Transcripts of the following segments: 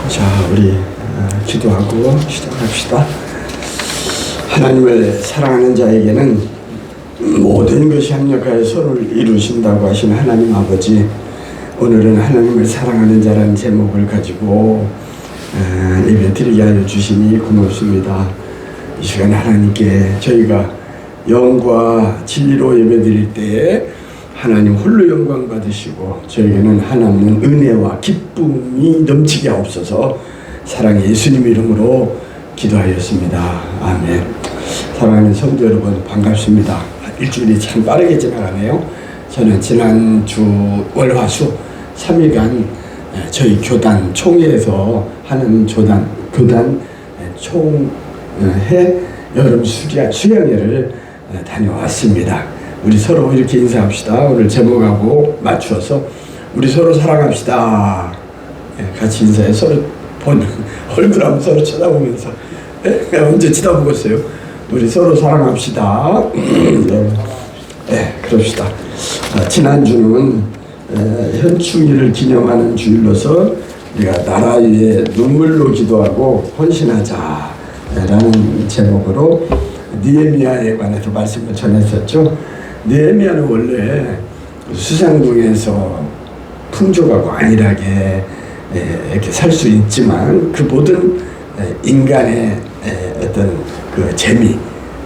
자, 우리 기도하고 시작합시다. 하나님을 사랑하는 자에게는 모든 것이 합력하여 서로를 이루신다고 하신 하나님 아버지, 오늘은 하나님을 사랑하는 자라는 제목을 가지고 예배 드리게 하여 주시니 고맙습니다. 이 시간 하나님께 저희가 영과 진리로 예배 드릴 때에 하나님 홀로 영광 받으시고 저에게는 하나님은 은혜와 기쁨이 넘치게 하옵소서. 사랑의 예수님 이름으로 기도하였습니다. 아멘. 사랑하는 성도 여러분, 반갑습니다. 일주일이 참 빠르게 지나가네요. 저는 지난주 월화수 3일간 저희 교단 총회에서 하는 교단 총회 여름 수련회를 다녀왔습니다. 우리 서로 이렇게 인사합시다. 오늘 제목하고 맞추어서 우리 서로 사랑합시다. 같이 인사해. 서로 보는 얼굴 한번 서로 쳐다보면서 언제 쳐다보겠어요? 우리 서로 사랑합시다. 그럽시다. 지난주는 현충일을 기념하는 주일로서 우리가 나라 위에 눈물로 기도하고 헌신하자라는 제목으로 느헤미야에 관해서 말씀을 전했었죠. 느헤미야는 원래 수상동에서 풍조가 안일하게 이렇게 살 수 있지만 그 모든 인간의 어떤 그 재미,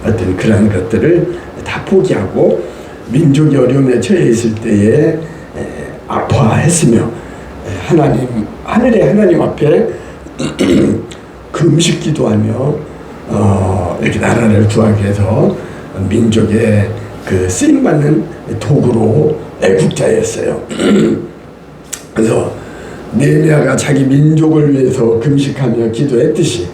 어떤 그런 것들을 다 포기하고 민족이 어려움에 처해 있을 때에 아파했으며 하늘의 하나님 앞에 금식 기도하며 이렇게 나라를 구하기 위해서 민족의 그 쓰임받는 도구로 애국자였어요. 그래서 느헤미야가 자기 민족을 위해서 금식하며 기도했듯이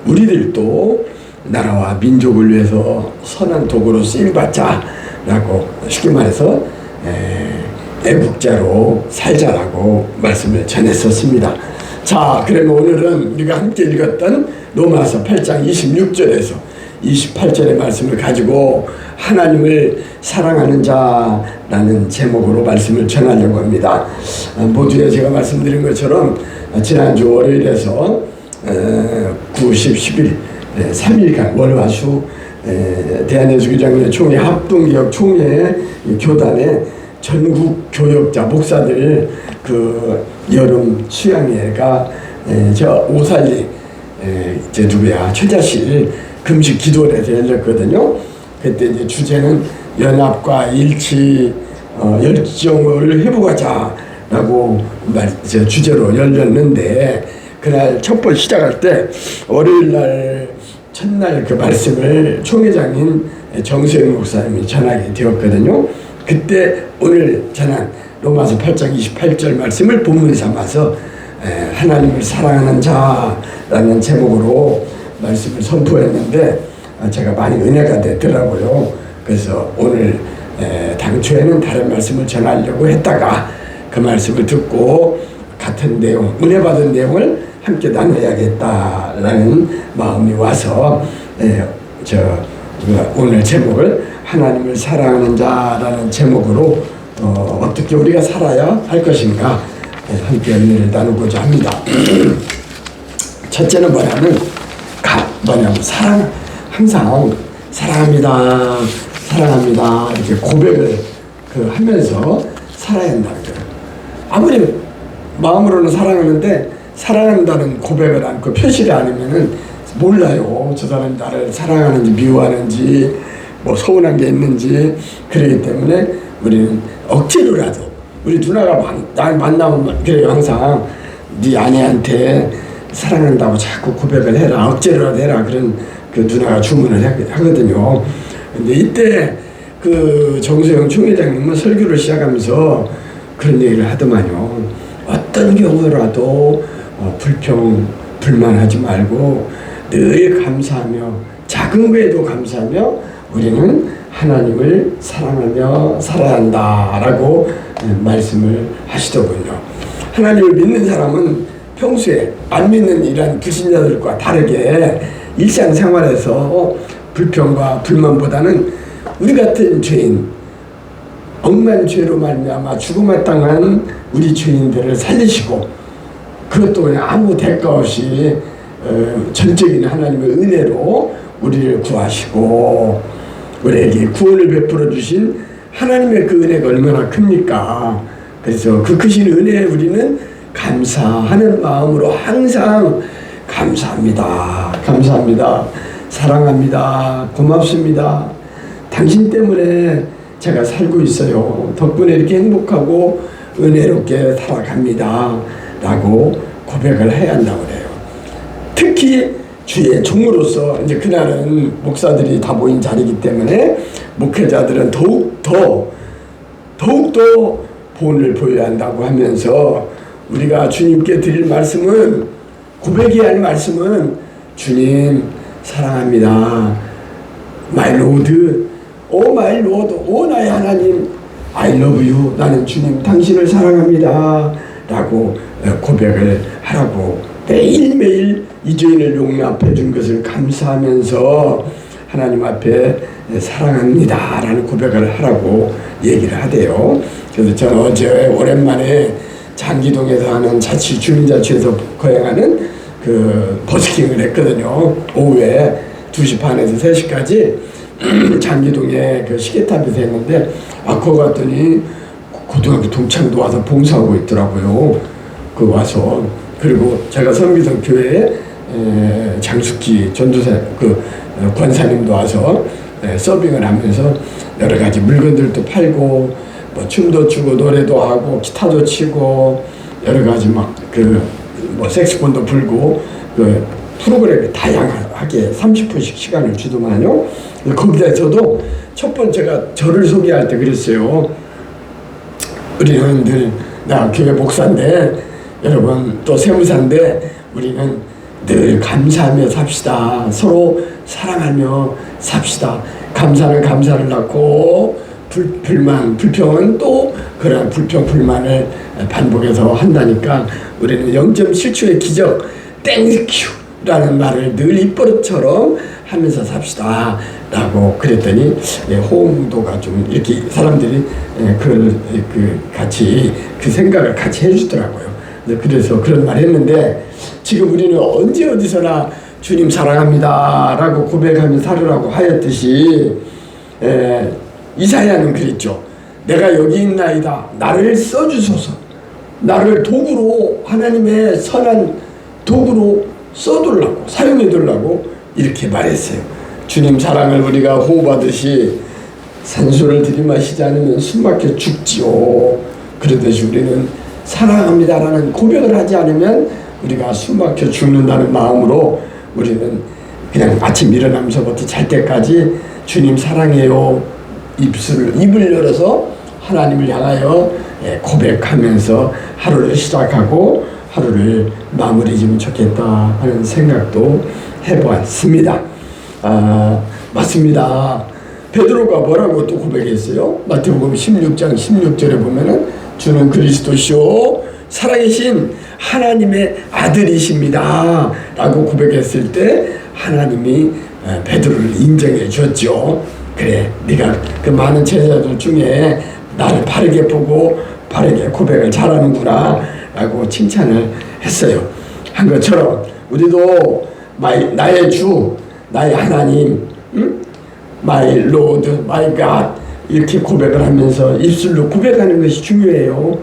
우리들도 나라와 민족을 위해서 선한 도구로 쓰임받자라고 쉽게 말해서 애국자로 살자라고 말씀을 전했었습니다. 자, 그러면 오늘은 우리가 함께 읽었던 로마서 8장 26절에서 28절의 말씀을 가지고 하나님을 사랑하는 자라는 제목으로 말씀을 전하려고 합니다. 모두에 제가 말씀드린 것처럼 지난주 월요일에서 9, 10, 11 3일간 월화수 대한예수교장로회 총회 합동개혁 총회 교단의 전국 교역자 목사들 그 여름 수양회가 저 오살리 제 누구야 최자실 금식 기도회에서 열렸거든요. 그때 이제 주제는 연합과 일치 열정을 회복하자라고 주제로 열렸는데, 그날 첫 번 시작할 때 월요일 날 첫날 그 말씀을 총회장인 정수영 목사님이 전하게 되었거든요. 그때 오늘 전한 로마서 8장 28절 말씀을 본문 삼아서 하나님을 사랑하는 자라는 제목으로 말씀을 선포했는데 제가 많이 은혜가 되더라고요. 그래서 오늘 당초에는 다른 말씀을 전하려고 했다가 그 말씀을 듣고 같은 내용, 은혜 받은 내용을 함께 나눠야겠다라는 마음이 와서 오늘 제목을 하나님을 사랑하는 자라는 제목으로 어떻게 우리가 살아야 할 것인가 함께 은혜를 나누고자 합니다. 첫째는 뭐냐면 항상 사랑합니다 이렇게 고백을 하면서 살아야 한다는 거예요. 아무리 마음으로는 사랑하는데 사랑한다는 고백을 않고 표시를 안 하면은 몰라요. 저 사람이 나를 사랑하는지 미워하는지 뭐 서운한 게 있는지. 그렇기 때문에 우리는 억지로라도 우리 누나가 날 만나면 그래요. 항상 네 아내한테 사랑한다고 자꾸 고백을 해라, 억지로라도 해라, 그런 그 누나가 주문을 하거든요. 근데 이때 그 정수영 총회장님은 설교를 시작하면서 그런 얘기를 하더만요. 어떤 경우라도 불만하지 말고 늘 감사하며 작은 거에도 감사하며 우리는 하나님을 사랑하며 살아야 한다라고 말씀을 하시더군요. 하나님을 믿는 사람은 평소에 안 믿는 이런 불신자들과 다르게 일상생활에서 불평과 불만보다는 우리 같은 죄인, 억만 죄로 말미암아 죽음을 당한 우리 죄인들을 살리시고 그것도 그냥 아무 대가 없이 전적인 하나님의 은혜로 우리를 구하시고 우리에게 구원을 베풀어 주신 하나님의 그 은혜가 얼마나 큽니까? 그래서 그 크신 은혜에 우리는 감사하는 마음으로 항상 감사합니다. 감사합니다. 사랑합니다. 고맙습니다. 당신 때문에 제가 살고 있어요. 덕분에 이렇게 행복하고 은혜롭게 살아갑니다. 라고 고백을 해야 한다고 그래요. 특히 주의 종으로서 이제 그날은 목사들이 다 모인 자리이기 때문에 목회자들은 더욱더 본을 보여야 한다고 하면서 우리가 주님께 드릴 말씀은 고백해야 할 말씀은 주님 사랑합니다. My Lord, 오 my Lord, 오 나의 하나님 I love you. 나는 주님 당신을 사랑합니다. 라고 고백을 하라고 매일매일 이 죄인을 용납해 준 것을 감사하면서 하나님 앞에 사랑합니다 라는 고백을 하라고 얘기를 하대요. 그래서 저는 어제 오랜만에 장기동에서 하는 자치 주민자치에서 거행하는 그 버스킹을 했거든요. 오후에 2시 반에서 3시까지 장기동에 그 시계탑에서 했는데 거기 갔더니 고등학교 동창도 와서 봉사하고 있더라고요. 그 와서 그리고 제가 선미성 교회에 장숙기 전도사 그 권사님도 와서 서빙을 하면서 여러 가지 물건들도 팔고 뭐 춤도 추고 노래도 하고 기타도 치고 여러 가지 막 그 뭐 색소폰도 불고 그 프로그램이 다양하게 30분씩 시간을 주더만요. 거기에서도 첫 번째가 저를 소개할 때 그랬어요. 우리는 늘 나 교회 목사인데 여러분 또 세무사인데 우리는 늘 감사하며 삽시다. 서로 사랑하며 삽시다. 감사는 감사를 낳고 불만, 불평은 또 그런 불평, 불만을 반복해서 한다니까 우리는 0.7초의 기적 땡큐라는 말을 늘 입버릇처럼 하면서 삽시다 라고 그랬더니 호응도가 좀 이렇게 사람들이 같이 그 생각을 같이 해주더라고요. 그래서 그런 말 했는데 지금 우리는 언제 어디서나 주님 사랑합니다 라고 고백하며 살으라고 하였듯이 이사야는 그랬죠. 내가 여기 있나이다. 나를 써주소서. 나를 도구로 하나님의 선한 도구로 써둘라고 사용해둘라고 이렇게 말했어요. 주님 사랑을 우리가 호흡하듯이 산소를 들이마시지 않으면 숨막혀 죽지요. 그러듯이 우리는 사랑합니다라는 고백을 하지 않으면 우리가 숨막혀 죽는다는 마음으로 우리는 그냥 아침 일어나면서부터 잘 때까지 주님 사랑해요. 입을 열어서 하나님을 향하여 고백하면서 하루를 시작하고 하루를 마무리 지면 좋겠다 하는 생각도 해보았습니다. 맞습니다. 베드로가 뭐라고 또 고백했어요? 마태복음 16장 16절에 보면은 주는 그리스도시요 살아계신 하나님의 아들이십니다 라고 고백했을 때 하나님이 베드로를 인정해 주었죠. 그래, 네가 그 많은 제자들 중에 나를 바르게 보고 바르게 고백을 잘하는구나 라고 칭찬을 했어요. 한 것처럼 우리도 나의 주, 나의 하나님, My Lord, My God 이렇게 고백을 하면서 입술로 고백하는 것이 중요해요.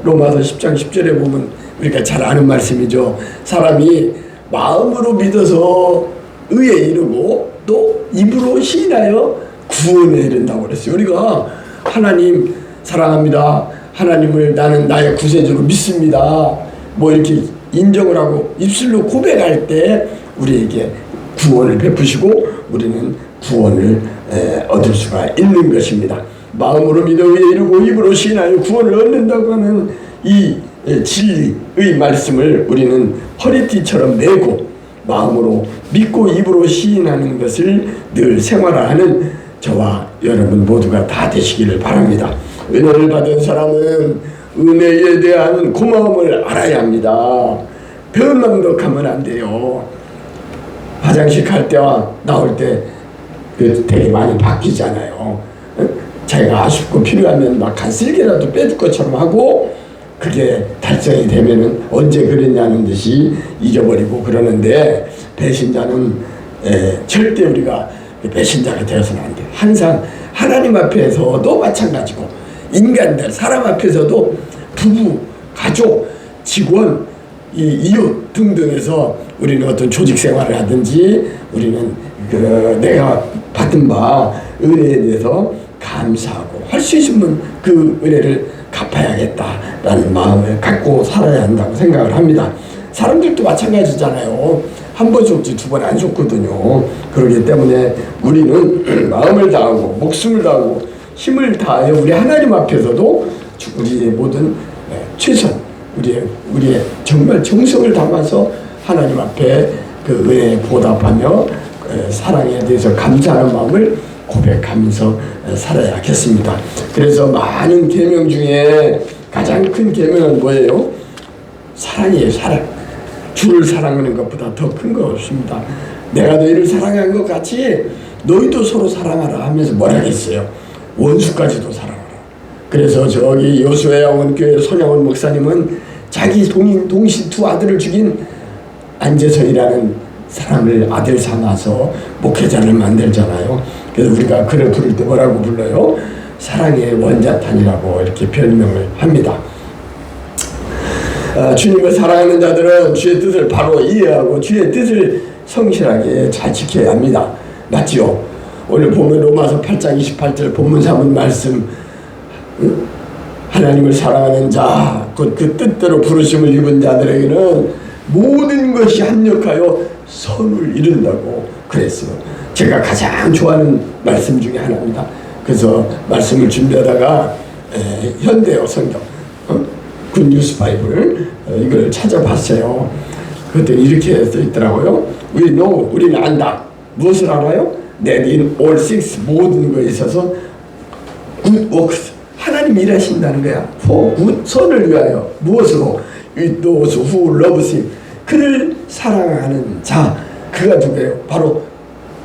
로마서 10장 10절에 보면 우리가 잘 아는 말씀이죠. 사람이 마음으로 믿어서 의에 이르고 또 입으로 시인하여 구원에 이른다고 그랬어요. 우리가 하나님 사랑합니다. 하나님을 나는 나의 구세주로 믿습니다. 뭐 이렇게 인정을 하고 입술로 고백할 때 우리에게 구원을 베푸시고 우리는 구원을 얻을 수가 있는 것입니다. 마음으로 믿어 의에 이르고 입으로 시인하여 구원을 얻는다고 하는 이 진리의 말씀을 우리는 허리띠처럼 메고 마음으로 믿고 입으로 시인하는 것을 늘 생활하는 저와 여러분 모두가 다 되시기를 바랍니다. 은혜를 받은 사람은 은혜에 대한 고마움을 알아야 합니다. 변망덕하면 안 돼요. 화장실 갈 때와 나올 때 되게 많이 바뀌잖아요. 자기가 아쉽고 필요하면 막 간쓸게라도 빼줄 것처럼 하고 그게 달성이 되면은 언제 그랬냐는 듯이 잊어버리고 그러는데, 배신자는 절대 우리가 배신자가 되어서는 안 돼요. 항상 하나님 앞에서도 마찬가지고, 인간들, 사람 앞에서도 부부, 가족, 직원, 이웃 등등에서 우리는 어떤 조직 생활을 하든지 우리는 내가 받은 바 은혜에 대해서 감사하고, 할 수 있으면 그 은혜를 갚아야겠다라는 마음을 갖고 살아야 한다고 생각을 합니다. 사람들도 마찬가지잖아요. 한 번 속지 두 번 안 속거든요. 그렇기 때문에 우리는 마음을 다하고 목숨을 다하고 힘을 다하여 우리 하나님 앞에서도 우리의 모든 최선, 우리의 정말 정성을 담아서 하나님 앞에 그 은혜에 보답하며 사랑에 대해서 감사하는 마음을 고백하면서 살아야겠습니다. 그래서 많은 계명 중에 가장 큰 계명은 뭐예요? 사랑이에요. 사랑. 주를 사랑하는 것보다 더 큰 거 없습니다. 내가 너희를 사랑한 것 같이 너희도 서로 사랑하라 하면서 뭐라 했어요? 원수까지도 사랑하라. 그래서 저기 여수의 영원교회 손영원 목사님은 자기 동신 두 아들을 죽인 안재성이라는 사람을 아들 삼아서 목회자를 만들잖아요. 그래서 우리가 그를 부를 때 뭐라고 불러요? 사랑의 원자탄이라고 이렇게 별명을 합니다. 주님을 사랑하는 자들은 주의 뜻을 바로 이해하고 주의 뜻을 성실하게 잘 지켜야 합니다. 맞지요? 오늘 보면 로마서 8장 28절 본문 사문 말씀, 하나님을 사랑하는 자, 곧 그 뜻대로 부르심을 입은 자들에게는 모든 것이 합력하여 선을 이룬다고 그랬어요. 제가 가장 좋아하는 말씀 중에 하나입니다. 그래서 말씀을 준비하다가 현대어 성경, 굿뉴스 바이블 이걸 찾아봤어요. 그랬더니 이렇게 써 있더라고요. We know, 우리는 안다. 무엇을 알아요? That in all things, 모든 것에 있어서 good works, 하나님 일하신다는 거야. For good, 선을 위하여. 무엇으로? With those who love him, 그를 사랑하는 자. 그가 누구예요? 바로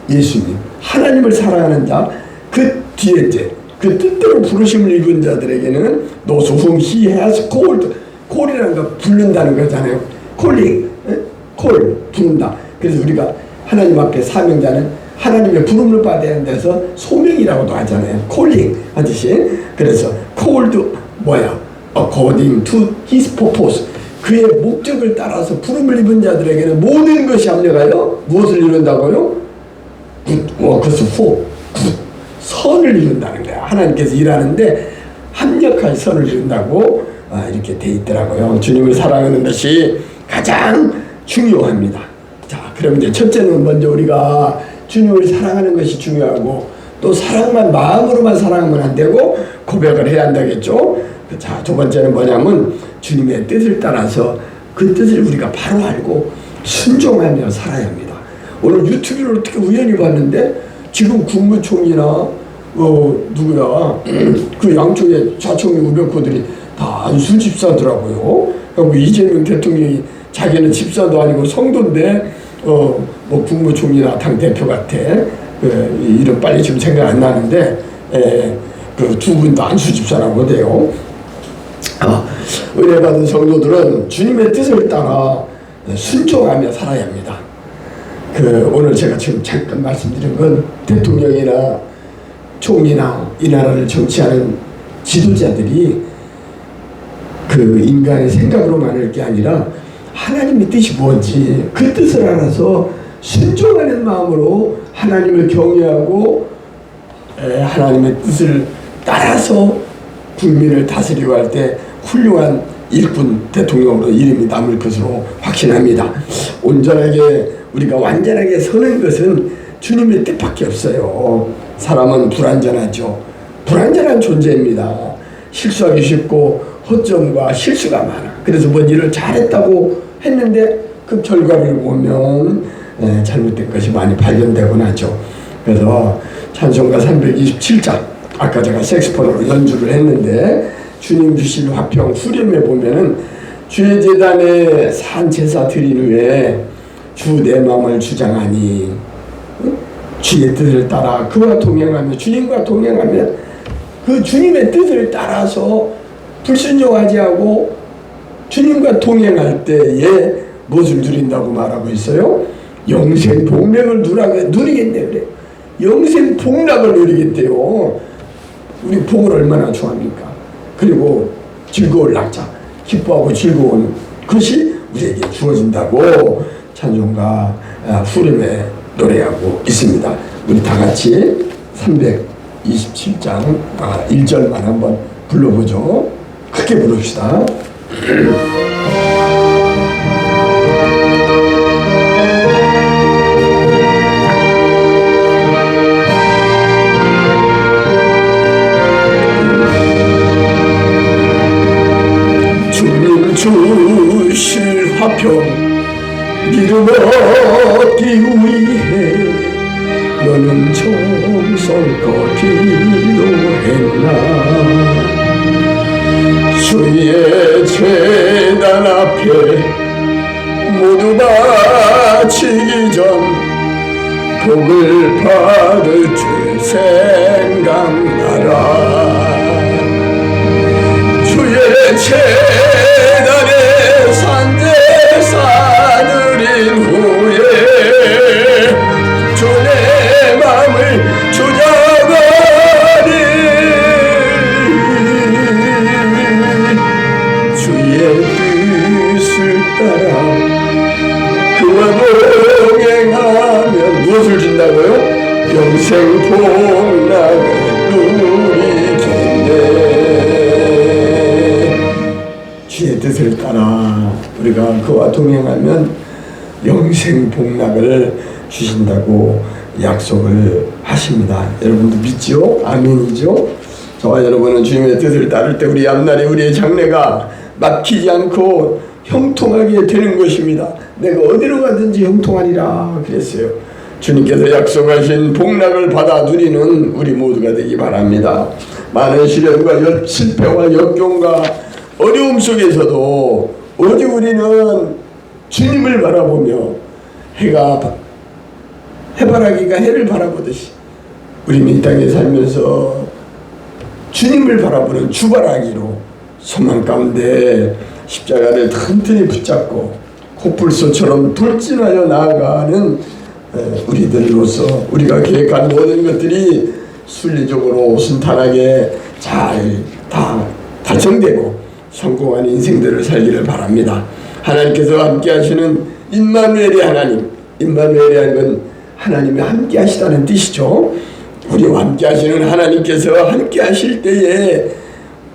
예수님. 하나님을 사랑하는 자. 그 뒤에 이제 그 뜻대로 부르심을 입은 자들에게는 those whom he has called, call이라는 거 부른다는 거잖아요. calling, call, 부른다. 그래서 우리가 하나님 앞에 사명자는 하나님의 부름을 받아야 돼서 소명이라고도 하잖아요. calling 하듯이. 그래서 called 뭐야? according to his purpose, 그의 목적을 따라서 부름을 입은 자들에게는 모든 것이 합력하여 무엇을 이룬다고요? good works for good, 선을 이룬다는 거야. 하나님께서 일하는데 합력할 선을 이룬다고 이렇게 돼 있더라고요. 주님을 사랑하는 것이 가장 중요합니다. 자, 그럼 이제 첫째는 먼저 우리가 주님을 사랑하는 것이 중요하고, 또 사랑만 마음으로만 사랑하면 안 되고 고백을 해야 한다겠죠. 자, 두 번째는 뭐냐면 주님의 뜻을 따라서 그 뜻을 우리가 바로 알고 순종하며 살아야 합니다. 오늘 유튜브를 어떻게 우연히 봤는데 지금 국무총리나 누구야 그 양쪽에 좌총리 우병코들이 다 안수 집사더라고요. 그리고 이재명 대통령이 자기는 집사도 아니고 성도인데 뭐 국무총리나 당 대표 같아. 이름 빨리 지금 생각 안 나는데 그 두 분도 안수 집사라고 돼요. 은혜 받은 성도들은 주님의 뜻을 따라 순종하며 살아야 합니다. 오늘 제가 지금 잠깐 말씀드린 건 대통령이나 총리나 이 나라를 정치하는 지도자들이 그 인간의 생각으로만 할 게 아니라 하나님의 뜻이 뭔지 그 뜻을 알아서 순종하는 마음으로 하나님을 경외하고 하나님의 뜻을 따라서 국민을 다스리고 할 때 훌륭한 일꾼 대통령으로 이름이 남을 것으로 확신합니다. 온전하게 우리가 완전하게 서는 것은 주님의 뜻밖에 없어요. 사람은 불완전하죠. 불완전한 존재입니다. 실수하기 쉽고 허점과 실수가 많아. 그래서 뭔 일을 잘했다고 했는데 그 결과를 보면 잘못된 것이 많이 발견되곤 하죠. 그래서 찬송가 327장, 아까 제가 색소폰으로 연주를 했는데 주님 주신 화평 후렴에 보면은 주의 제단에 산 제사 드린 후에 주 내 마음을 주장하니, 주의 뜻을 따라 그와 동행하며 주님과 동행하며 그 주님의 뜻을 따라서 불순종하지 하고 주님과 동행할 때에 무엇을 누린다고 말하고 있어요? 영생 복락을 누리겠네 그래. 영생 복락을 누리겠대요. 우리 복을 얼마나 좋아합니까? 그리고 즐거울 낙자, 기뻐하고 즐거운 것이 우리에게 주어진다고 찬송가 후렴에 노래하고 있습니다. 우리 다 같이 327장 1절만 한번 불러보죠. 크게 부릅시다. 주님 주실 화평 이름 얻기 위해 너는 정성껏 기도했나. 주의 제단 앞에 모두 바치기 전 복을 받을 줄 생각나라. 주의 제단에 산제사 드린 후에 주의 마음을 주장하니 주의 뜻을 따라 그와 동행하면 무엇을 준다고요? 영생 복락을 누리겠네. 주의 뜻을 따라 우리가 그와 동행하면 영생 복락을 주신다고 약속을 하십니다. 여러분도 믿죠? 아멘이죠? 저와 여러분은 주님의 뜻을 따를 때 우리 앞날에 우리의 장래가 막히지 않고 형통하게 되는 것입니다. 내가 어디로 가든지 형통하리라 그랬어요. 주님께서 약속하신 복락을 받아 누리는 우리 모두가 되기 바랍니다. 많은 시련과 실패와 역경과 어려움 속에서도 오직 우리는 주님을 바라보며 해바라기가 해를 바라보듯이 우리는 이 땅에 살면서 주님을 바라보는 주바라기로 소망 가운데 십자가를 튼튼히 붙잡고 코뿔소처럼 돌진하여 나아가는 우리들로서 우리가 계획한 모든 것들이 순리적으로 순탄하게 잘 다 달성되고 성공한 인생들을 살기를 바랍니다. 하나님께서 함께 하시는 임마누엘의 하나님, 임마누엘이라는 건 하나님이 함께 하시다는 뜻이죠. 우리와 함께 하시는 하나님께서 함께 하실 때에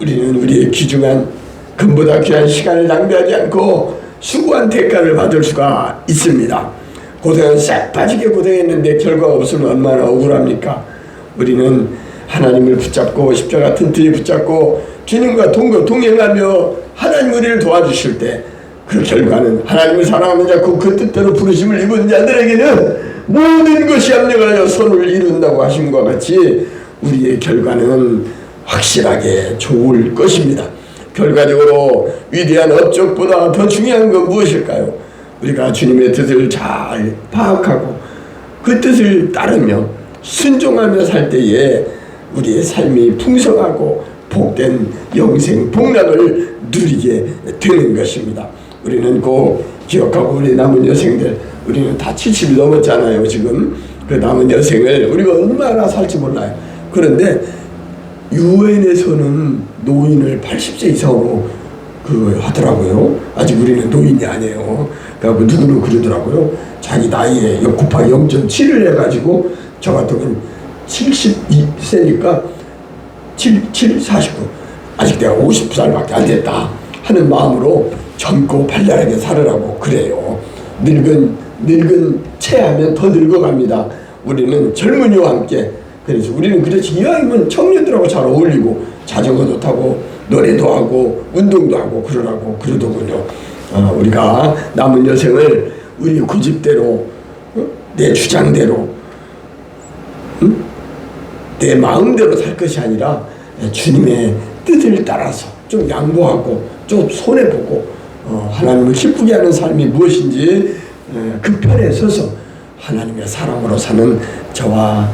우리는 우리의 귀중한 금보다 귀한 시간을 낭비하지 않고 수고한 대가를 받을 수가 있습니다. 고생은 싹 빠지게 고생했는데 결과가 없으면 얼마나 억울합니까? 우리는 하나님을 붙잡고 십자가 튼튼히 붙잡고 주님과 동행하며 하나님 우리를 도와주실 때 그 결과는 하나님을 사랑하는 자 그 뜻대로 부르심을 입은 자들에게는 모든 것이 합력하여 선을 이룬다고 하심과 같이 우리의 결과는 확실하게 좋을 것입니다. 결과적으로 위대한 업적보다 더 중요한 건 무엇일까요? 우리가 주님의 뜻을 잘 파악하고 그 뜻을 따르며 순종하며 살 때에 우리의 삶이 풍성하고 복된 영생 복락을 누리게 되는 것입니다. 우리는 꼭 기억하고 우리 남은 여생들, 우리는 다 70이 넘었잖아요. 지금 그 남은 여생을 우리가 얼마나 살지 몰라요. 그런데 유엔에서는 노인을 80세 이상으로 하더라고요. 아직 우리는 노인이 아니에요. 그래서 누구는 그러더라고요. 자기 나이에 곱하기 0.7을 해가지고 저 같은 건 72세니까 49 아직 내가 50살밖에 안 됐다 하는 마음으로 젊고 발랄하게 살으라고 그래요. 늙은 체하면 더 늙어갑니다. 우리는 젊은이와 함께, 그래서 우리는 그렇지 이왕이면 청년들하고 잘 어울리고 자전거도 타고 노래도 하고 운동도 하고 그러더군요. 우리가 남은 여생을 우리 고집대로 내 주장대로 내 마음대로 살 것이 아니라 주님의 뜻을 따라서 좀 양보하고 좀 손해보고 하나님을 기쁘게 하는 삶이 무엇인지 그 편에 서서 하나님의 사람으로 사는 저와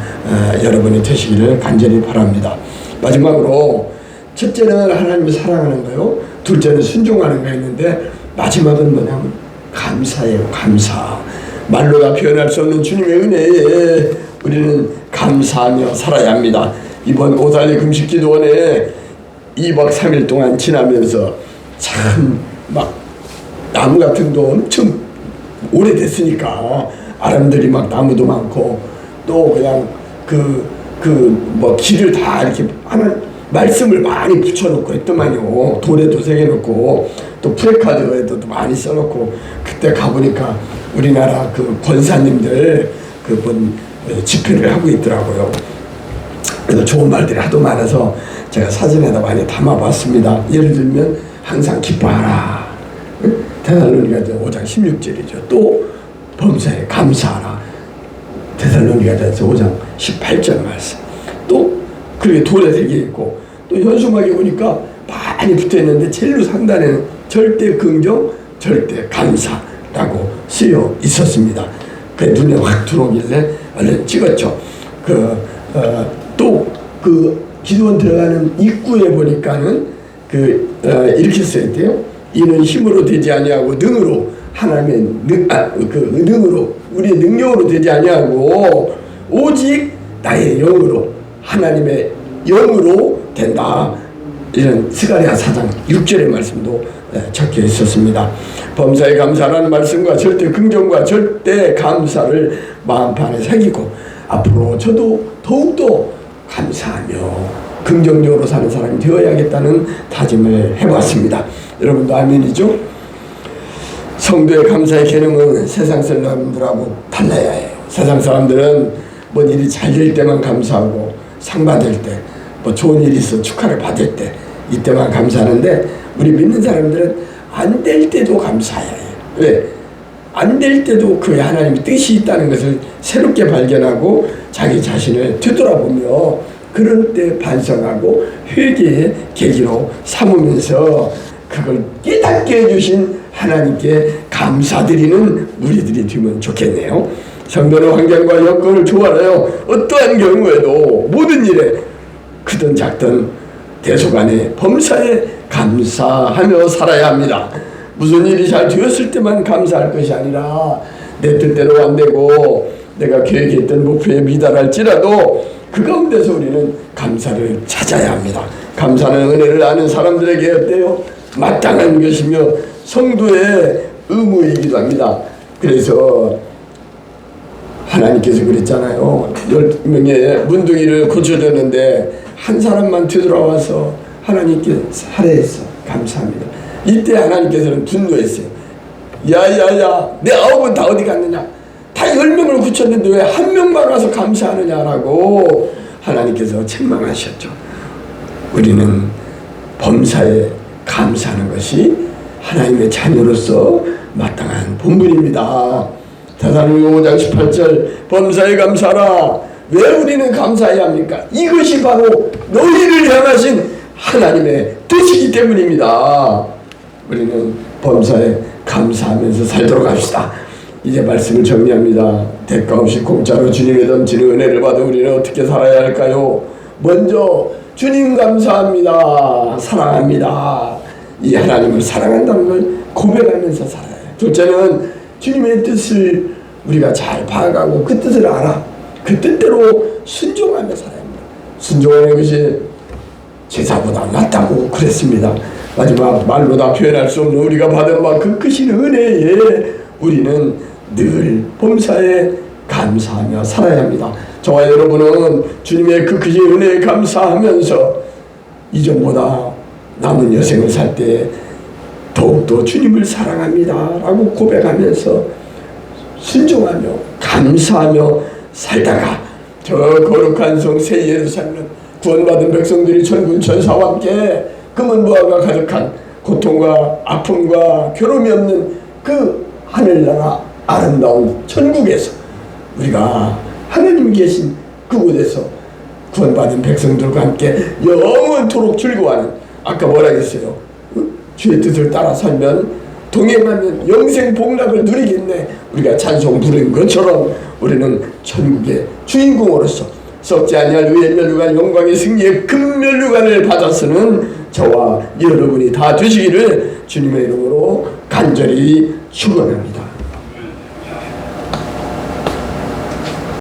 여러분이 되시기를 간절히 바랍니다. 마지막으로 첫째는 하나님을 사랑하는 거요. 둘째는 순종하는 거 있는데 마지막은 뭐냐면 감사예요. 감사. 말로 다 표현할 수 없는 주님의 은혜에 우리는 감사하며 살아야 합니다. 이번 오달리 금식기도원에 2박 3일 동안 지나면서 참 막 나무 같은 거 엄청 오래됐으니까 아람들이 막 나무도 많고 또 그냥 뭐 길을 다 이렇게 하는 말씀을 많이 붙여놓고 했더만요. 돌에도 새겨놓고 또 프레카드에도 많이 써놓고 그때 가보니까 우리나라 그 권사님들 그분 집회를 하고 있더라고요. 그래서 좋은 말들이 하도 많아서 제가 사진에다 많이 담아봤습니다. 예를 들면 항상 기뻐하라. 데살로니가서 5장 16절이죠. 또 범사에 감사하라. 데살로니가서 5장 18절 말씀. 또 그렇게 돌에 새겨 있고 또 현수막에 보니까 많이 붙어있는데 제일 상단에는 절대 긍정, 절대 감사라고 쓰여 있었습니다. 그 눈에 확 들어오길래 얼른 찍었죠. 또 그 기도원 들어가는 입구에 보니까는 이렇게 써있대요. 이는 힘으로 되지 아니하고 능으로 하나님의 능으로 우리의 능력으로 되지 아니하고 오직 나의 영으로 하나님의 영으로 된다. 이런 스가랴 4장 6절의 말씀도 적혀 있었습니다. 범사에 감사라는 말씀과 절대 긍정과 절대 감사를 마음판에 새기고 앞으로 저도 더욱더 감사하며 긍정적으로 사는 사람이 되어야겠다는 다짐을 해봤습니다. 여러분도 아멘이죠? 성도의 감사의 개념은 세상 사람들하고 달라야 해요. 세상 사람들은 뭔 일이 잘 될 때만 감사하고 상 받을 때, 뭐 좋은 일이 있어 축하를 받을 때 이때만 감사하는데 우리 믿는 사람들은 안 될 때도 감사해야 해요. 왜? 안 될 때도 그 하나님의 뜻이 있다는 것을 새롭게 발견하고 자기 자신을 되돌아보며 그럴 때 반성하고 회개의 계기로 삼으면서 그걸 깨닫게 해주신 하나님께 감사드리는 우리들이 되면 좋겠네요. 성도는 환경과 여건을 조언하여 어떠한 경우에도 모든 일에 크든 작든 대소간에 범사에 감사하며 살아야 합니다. 무슨 일이 잘 되었을 때만 감사할 것이 아니라 내 뜻대로 안 되고 내가 계획했던 목표에 미달할지라도 그 가운데서 우리는 감사를 찾아야 합니다. 감사는 은혜를 아는 사람들에게 어때요? 마땅한 것이며 성도의 의무이기도 합니다. 그래서 하나님께서 그랬잖아요. 10명의 문둥이를 고쳐줬는데 한 사람만 되돌아와서 하나님께 살해했어. 감사합니다. 이때 하나님께서는 분노했어요. 야야야, 내 9은 다 어디 갔느냐? 다 10명을 고쳤는데 왜 한 명만 와서 감사하느냐라고 하나님께서 책망하셨죠. 우리는 범사에 감사하는 것이 하나님의 자녀로서 마땅한 본분입니다. 데살로니가 5장 18절 범사에 감사하라. 왜 우리는 감사해야 합니까? 이것이 바로 너희를 향하신 하나님의 뜻이기 때문입니다. 우리는 범사에 감사하면서 살도록 합시다. 이제 말씀을 정리합니다. 대가 없이 공짜로 주님의 넘치는 은혜를 받은 우리는 어떻게 살아야 할까요? 먼저 주님 감사합니다. 사랑합니다. 이 하나님을 사랑한다는 걸 고백하면서 살아야 해요. 둘째는 주님의 뜻을 우리가 잘 봐가고 그 뜻을 알아. 그 뜻대로 순종하며 살아야 합니다. 순종하는 것이 제사보다 낫다고 그랬습니다. 마지막 말로 다 표현할 수 없는 우리가 받은 그 크신 은혜에 우리는 늘 범사에 감사하며 살아야 합니다. 저와 여러분은 주님의 그 크신 은혜에 감사하면서 이전보다 남은 여생을 살 때 더욱더 주님을 사랑합니다 라고 고백하면서 순종하며 감사하며 살다가 저 거룩한 성 새 예루살렘 구원받은 백성들이 천군 천사와 함께 금은 보화가 가득한 고통과 아픔과 괴로움이 없는 그 하늘나라 아름다운 천국에서 우리가 하나님 계신 그곳에서 구원받은 백성들과 함께 영원토록 즐거워하는, 아까 뭐라 했어요? 주의 뜻을 따라 살면 동행하면 영생 복락을 누리겠네. 우리가 찬송 부른 것처럼 우리는 천국의 주인공으로서 썩지 아니할 의의 면류관 영광의 승리의 금면류관을 받아서는 저와 여러분이 다 되시기를 주님의 이름으로 간절히 축원합니다.